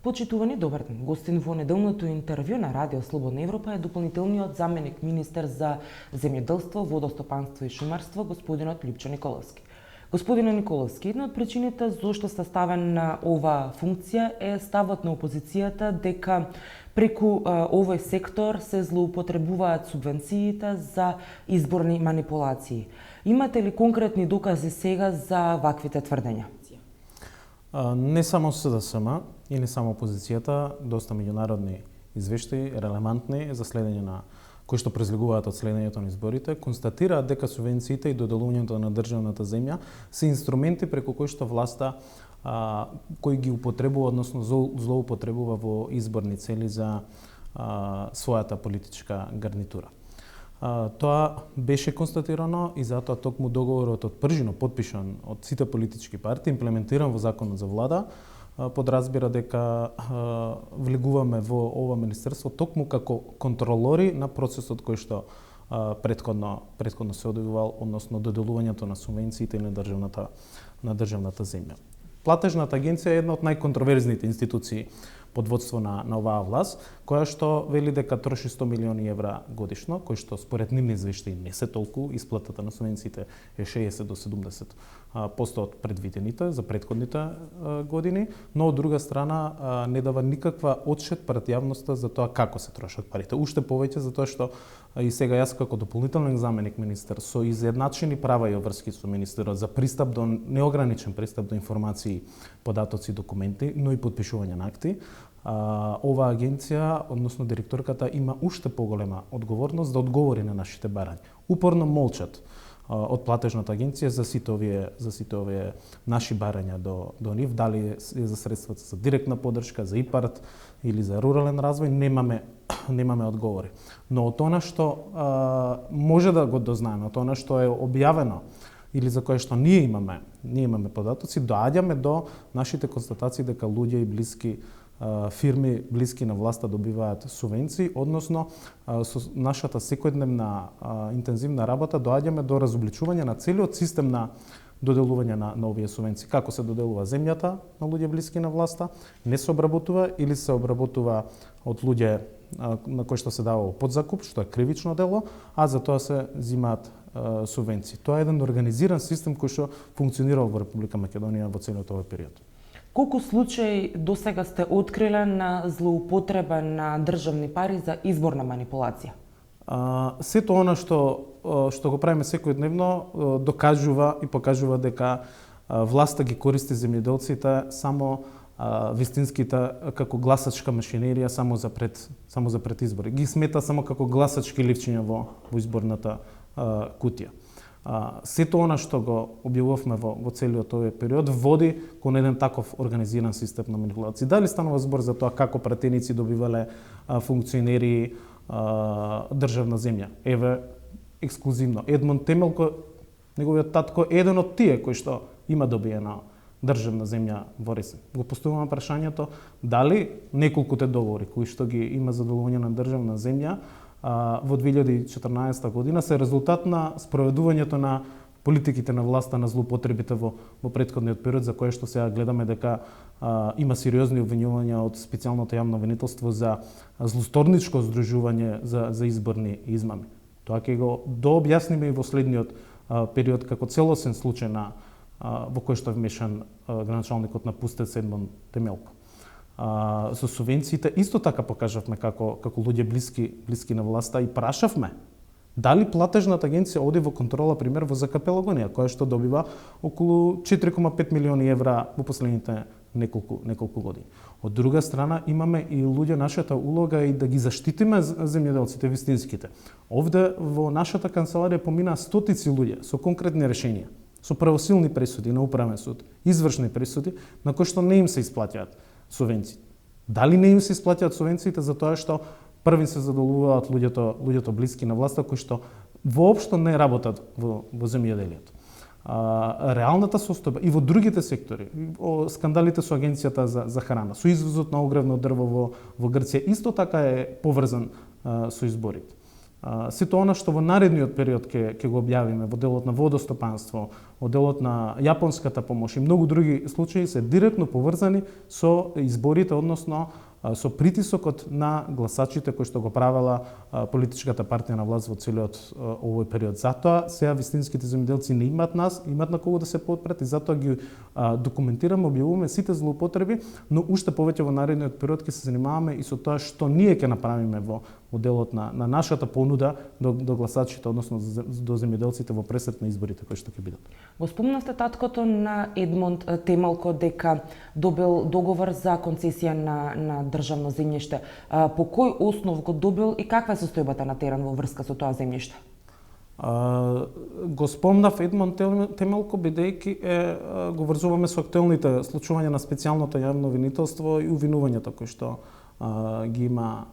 Почитувани, добар ден. Гостин во неделното интервју на Радио Слободна Европа е дополнителниот заменик министер за земјоделство, водостопанство и шумарство, господинот Лјупчо Николовски. Господине Николовски, една од причините зошто сте ставен на оваа функција е ставот на опозицијата дека преку овој сектор се злоупотребуваат субвенциите за изборни манипулации. Имате ли конкретни докази сега за ваквите тврдења? Не само СДСМ и не само опозицијата, доста меѓународни извештаи, релевантни за следење на кои што произлегуваат од следењето на изборите, констатираат дека субвенциите и доделувањето на државната земја се инструменти преку кои што власта кои ги употребува, односно злоупотребува во изборни цели за својата политичка гарнитура. Тоа беше констатирано и затоа токму договорот од пржино подпишан од сите политички партии, имплементиран во законот за влада, подразбира дека влегуваме во ова министерство токму како контролори на процесот кој што претходно се одвивал, односно доделувањето на субвенциите на државната земја. Платежната агенција е една од најконтроверзните институции под водство на оваа власт, која што вели дека троши 100 милиони евра годишно, кои што според нивни извештаи не се толку, исплатата на субвенциите е 60 до 70% од предвидените за претходните години, но од друга страна не дава никаква отчет пред јавноста за тоа како се трошат парите. Уште повеќе затоа што и сега јас како дополнителен заменик министер со изедначени права и обврски со министерот за пристап до неограничен пристап до информации, податоци, документи, но и подпишување на акти. Оваа агенција, односно директорката, има уште поголема одговорност да одговори на нашите барања. Упорно молчат од платежната агенција за сите овие наши барања до нив, дали е за средствата за директна поддршка, за ИПАРД или за рурален развој, немаме одговори. Но од она што може да го дознаеме, од она што е објавено или за кое што ние имаме податоци, доаѓаме до нашите констатации дека луѓе и блиски фирми блиски на власта добиваат субвенции, односно со нашата секојдневна интензивна работа доаѓаме до разобличување на целиот систем на доделување на овие субвенции. Како се доделува земјата на луѓе блиски на власта, не се обработува или се обработува од луѓе на кои што се дава подзакуп, што е кривично дело, а за тоа се земаат субвенции. Тоа е еден организиран систем кој што функционирал во Република Македонија во целиот овој период. Колку случаи досега сте откриле на злоупотреба на државни пари за изборна манипулација? Сето она што го правиме секојдневно докажува и покажува дека власта ги користи земјоделците само вистинските како гласачка машинерија само за пред избори. Ги смета само како гласачки ливчиња во изборната кутија. Сето она што го објавувавме во целиот овој период води кон еден таков организиран систем на манипулации. Дали станува збор за тоа како пратеници добивале функционери државна земја? Еве ексклузивно Едмон Темелко, неговиот татко е еден од тие кои што има добиена државна земја во Ресен. Го поставуваме прашањето дали неколкуте договори кои што ги има за доделување на државна земја во 2014 година се резултат на спроведувањето на политиките на власта на злоупотребите во претходниот период, за кое што сега гледаме дека има сериозни обвинувања од специјалното јавно обвинителство за злосторничко здружување за изборни измами. Тоа ќе го дообјасниме и во следниот период како целосен случај во кој што е вмешан граначалникот на Пустец Едмон Темелко. Со субвенциите исто така покажавме како луѓе блиски на власта и прашавме дали платежната агенција оди во контрола, пример, во ЗКП Лагонија, која што добива околу 4,5 милиони евра во последните неколку години. Од друга страна, имаме и луѓе, нашата улога и да ги заштитиме земјоделците вистинските. Овде во нашата канцеларија поминаа стотици луѓе со конкретни решенија, со правосилни пресуди на управен суд, извршни пресуди на кои што не им се исплаќаат субвенции. Дали не им се исплаќаат субвенциите за тоа што први се задолуваат луѓето блиски на власта кои што воопшто не работат во земјоделието. Реалната состојба и во другите сектори, скандалите со агенцијата за храна, со извозот на огревно дрво во Грција исто така е поврзан со изборите. Сето она што во наредниот период ќе го објавиме во делот на водостопанство, во делот на јапонската помош и многу други случаи се директно поврзани со изборите, односно со притисокот на гласачите кои што го правела политичката партија на власт во целиот овој период. Затоа сега вистинските земјоделци не имаат имаат на кого да се подпрат и затоа ги документираме, објавуваме сите злоупотреби, но уште повеќе во наредниот период ќе се занимаваме и со тоа што ние ќе направиме во делот на нашата понуда до гласачите, односно до земјоделците во пресрет на изборите кои што ќе бидат. Го спомнавте таткото на Едмонд Темелко дека добил договор за концесија на државно земјиште. По кој основ го добил и каква е состојбата на терен во врска со тоа земјиште? Го спомнав Едмонд Темелко бидејќи го врзуваме со актуелните случувања на специјалното јавно обвинителство и увинувањето кои што ги има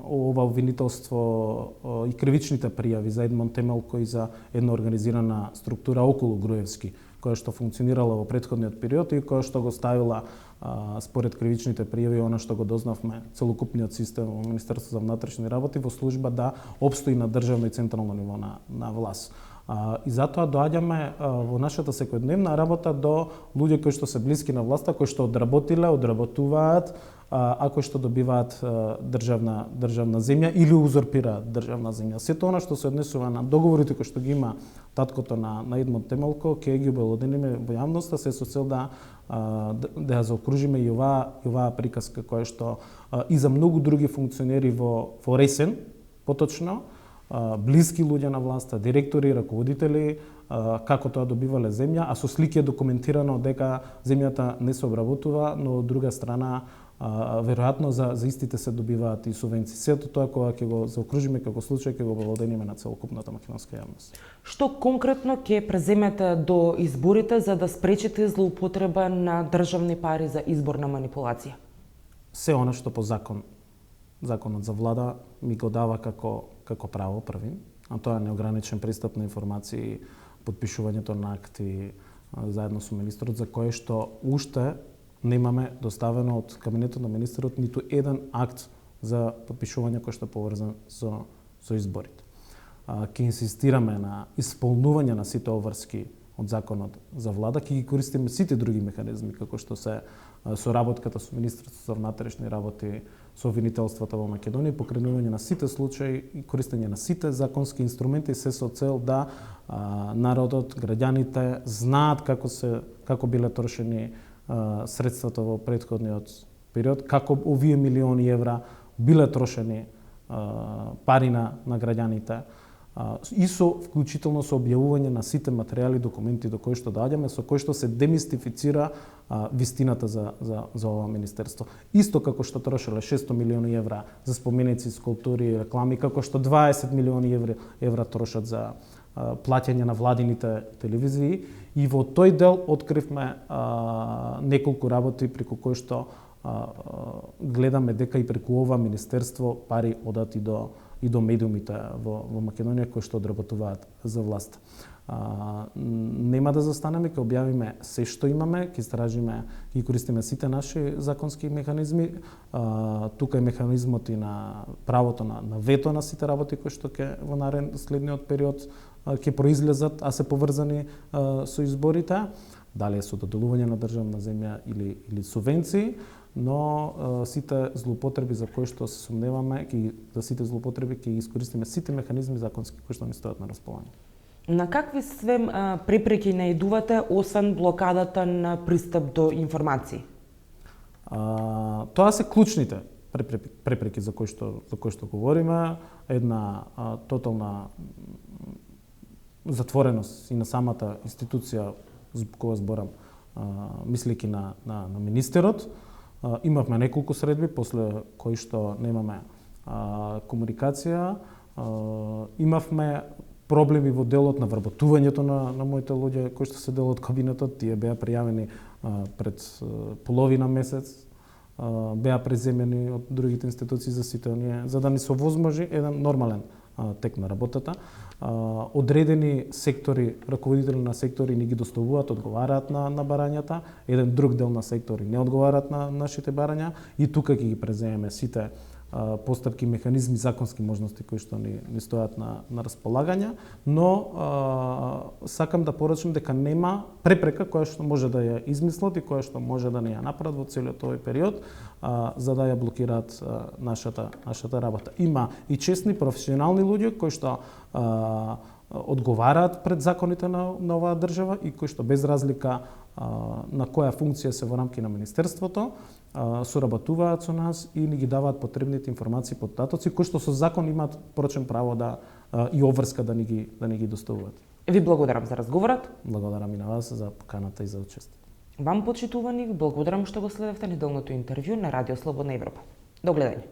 ова обвинителство и кривичните пријави за Едмонд Темелко и за една организирана структура околу Груевски, која што функционирала во претходниот период и која што го ставила според кривичните пријави она што го дознавме целокупниот систем во Министерството за внатрешни работи во служба да обстои на државно и централно ниво на власт. И затоа доаѓаме во нашата секојдневна работа до луѓе кои што се блиски на власта, кои што одработуваат, а кои што добиваат државна земја или узурпираат државна земја. Сето она што се однесува на договорите кои што ги има таткото на Едмонд Темелко, ќе ги обелодениме во јавноста, се со цел да ја заокружиме и оваа приказка која што и за многу други функционери во Ресен, поточно, блиски луѓе на власта, директори, раководители, како тоа добивале земја, а со слики е документирано дека земјата не се обработува, но од друга страна веројатно за истите се добиваат и субвенции. Сето тоа кога ќе го заокружиме како случај, ќе го обелодениме на целокупната македонска јавност. Што конкретно ќе преземете до изборите за да спречите злоупотреба на државни пари за изборна манипулација? Се она што по законот за влада ми го дава како право први, а тоа е неограничен пристап на информации, подпишувањето на акти заедно со министрот, за кое што уште немаме доставено од кабинетот на министерот ниту еден акт за подпишување кој што е поврзан со изборите. Ќе инсистираме на исполнување на сите обврски од законот за влада, ќе ги користиме сите други механизми, како што се соработката со Министерството за внатрешни работи, со обвинителствата во Македонија, покренување на сите случаи и користење на сите законски инструменти, се со цел да народот, граѓаните знаат како биле трошени средствата во претходниот период, како овие милиони евра биле трошени пари на граѓаните, и со вклучително со објавување на сите материјали, документи до кои што доаѓаме, со кои што се демистифицира вистината за ова министерство. Исто како што трошеле 600 милиони евра за споменици, скулптури и реклами, како што 20 милиони евра трошат за плаќање на владините телевизии, и во тој дел откривме неколку работи преку кои што гледаме дека и преку ова министерство пари одат и до медиумите во Македонија кои што одработуваат за власт. Нема да застанеме, ќе објавиме се што имаме, ќе истражиме и користиме сите наши законски механизми. Тука е механизмот и на правото на вето на сите работи кои што ќе во следниот период ќе произлезат, а се поврзани со изборите, дали е со доделување на државна земја или субвенции, но сите злоупотреби за кои што се сумневаме, за сите злоупотреби ќе ги искористиме сите механизми законски кои што ни стојат на располагање. На какви све препреки наидувате, освен блокадата на пристап до информации? Тоа се клучните препреки за кои што говориме, една тотална затвореност и на самата институција кога зборам, мислејќи на министерот. Имавме неколку средби после кои што немаме комуникација. Имавме проблеми во делот на вработувањето на моите луѓе кои што се дел од кабинетот. Тие беа пријавени пред половина месец, беа преземени од другите институции за сите оние, за да ни се овозможи еден нормален тек на работата. Одредени сектори, раководители на сектори ни ги доставуваат, одговараат на барањата, еден друг дел на сектори не одговараат на нашите барања, и тука ќе ги преземеме сите постапки, механизми, законски можности кои што ни стојат на располагање, но сакам да порачам дека нема препрека која што може да ја измислат и која што може да не ја направат во целиот овој период за да ја блокираат нашата работа. Има и честни професионални луѓе кои што одговараат пред законите на оваа држава и кои што без разлика на која функција се во рамки на Министерството, соработуваат со нас и ни ги даваат потребните информации, податоци, кои што со закон имаат порочен право и обврска да ни ги доставуваат. Ви благодарам за разговорот. Благодарам и на вас за поканата и за учество. Вам, почитувани, благодарам што го следевте неделното интервју на Радио Слободна Европа. До гледање.